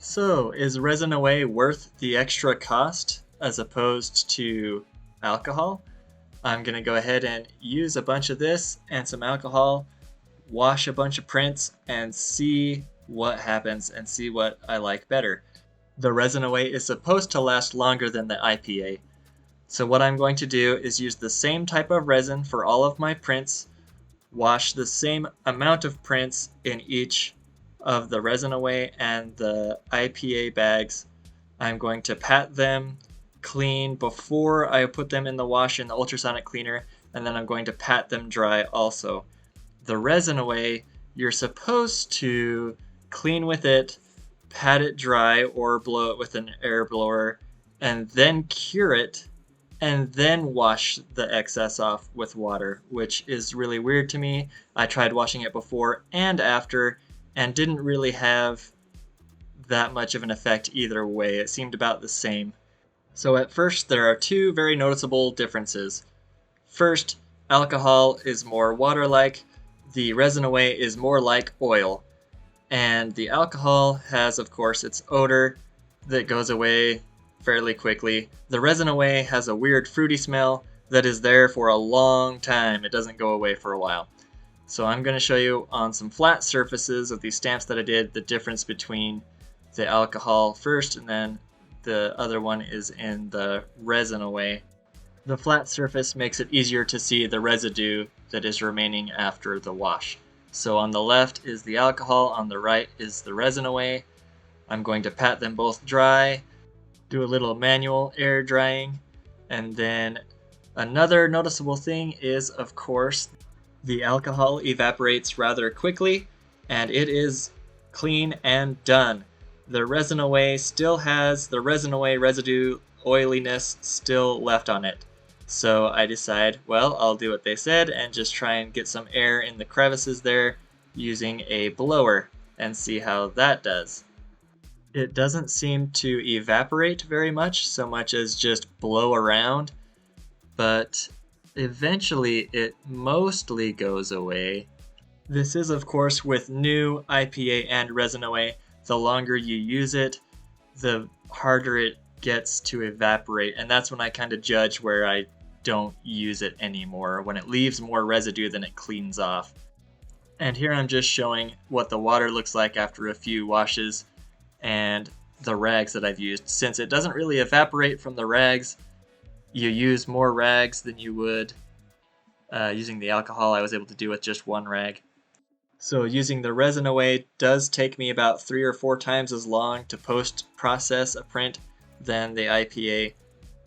So, is ResinAway worth the extra cost as opposed to alcohol? I'm going to go ahead and use a bunch of this and some alcohol, wash a bunch of prints, and see what happens and see what I like better. The ResinAway is supposed to last longer than the IPA. So what I'm going to do is use the same type of resin for all of my prints, wash the same amount of prints in each of the ResinAway and the IPA bags. I'm going to pat them clean before I put them in the wash in the ultrasonic cleaner, and then I'm going to pat them dry also. The ResinAway, you're supposed to clean with it, pat it dry, or blow it with an air blower, and then cure it, and then wash the excess off with water, which is really weird to me. I tried washing it before and after, and didn't really have that much of an effect either way. It seemed about the same. So at first, there are two very noticeable differences. First, alcohol is more water-like, the ResinAway is more like oil. And the alcohol has, of course, its odor that goes away fairly quickly. The ResinAway has a weird fruity smell that is there for a long time. It doesn't go away for a while. So I'm going to show you on some flat surfaces of these stamps that I did the difference between the alcohol first, and then the other one is in the ResinAway. The flat surface makes it easier to see the residue that is remaining after the wash. So on the left is the alcohol, on the right is the ResinAway. I'm going to pat them both dry, do a little manual air drying, and then another noticeable thing is, of course, the alcohol evaporates rather quickly, and it is clean and done. The ResinAway still has the ResinAway residue oiliness still left on it. So I decide, well, I'll do what they said and just try and get some air in the crevices there using a blower and see how that does. It doesn't seem to evaporate very much, so much as just blow around, but eventually it mostly goes away. This is, of course, with new IPA and ResinAway. The longer you use it, the harder it gets to evaporate, and that's when I kind of judge where I don't use it anymore, when it leaves more residue than it cleans off. And here I'm just showing what the water looks like after a few washes and the rags that I've used. Since it doesn't really evaporate from the rags, you use more rags than you would using the alcohol. I was able to do with just one rag. So using the ResinAway does take me about 3 or 4 times as long to post-process a print than the IPA,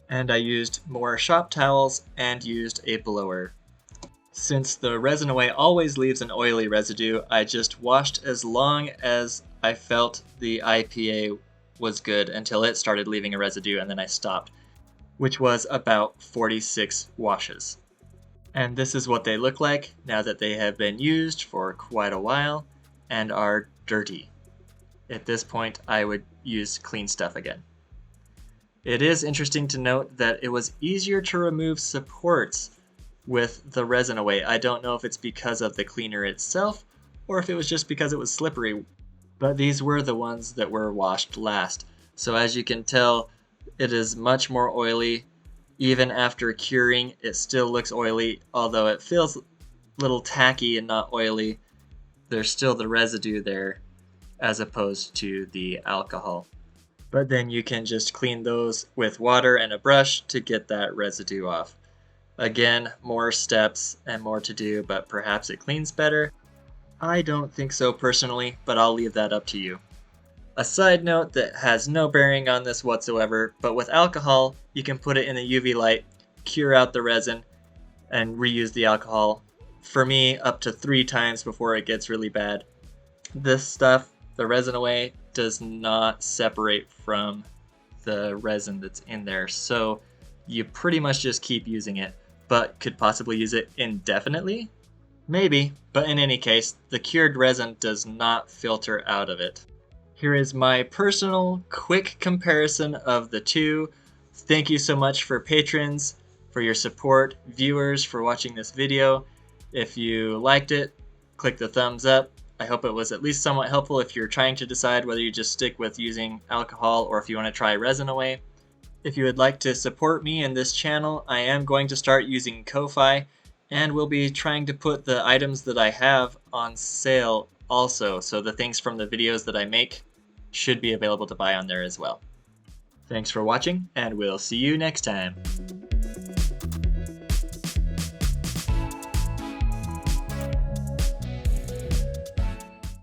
and I used more shop towels and used a blower. Since the ResinAway always leaves an oily residue, I just washed as long as I felt the IPA was good until it started leaving a residue, and then I stopped, which was about 46 washes. And this is what they look like now that they have been used for quite a while and are dirty. At this point, I would use clean stuff again. It is interesting to note that it was easier to remove supports with the ResinAway. I don't know if it's because of the cleaner itself or if it was just because it was slippery, but these were the ones that were washed last. So as you can tell, it is much more oily. Even after curing, it still looks oily, although it feels a little tacky and not oily. There's still the residue there as opposed to the alcohol. But then you can just clean those with water and a brush to get that residue off. Again, more steps and more to do, but perhaps it cleans better. I don't think so personally, but I'll leave that up to you. A side note that has no bearing on this whatsoever, but with alcohol, you can put it in the UV light, cure out the resin, and reuse the alcohol. For me, up to 3 times before it gets really bad. This stuff, the ResinAway, does not separate from the resin that's in there, so you pretty much just keep using it, but could possibly use it indefinitely? Maybe, but in any case, the cured resin does not filter out of it. Here is my personal quick comparison of the two. Thank you so much for patrons, for your support, viewers, for watching this video. If you liked it, click the thumbs up. I hope it was at least somewhat helpful if you're trying to decide whether you just stick with using alcohol or if you want to try ResinAway. If you would like to support me in this channel, I am going to start using Ko-Fi, and we'll be trying to put the items that I have on sale also, so the things from the videos that I make should be available to buy on there as well. Thanks for watching, and we'll see you next time.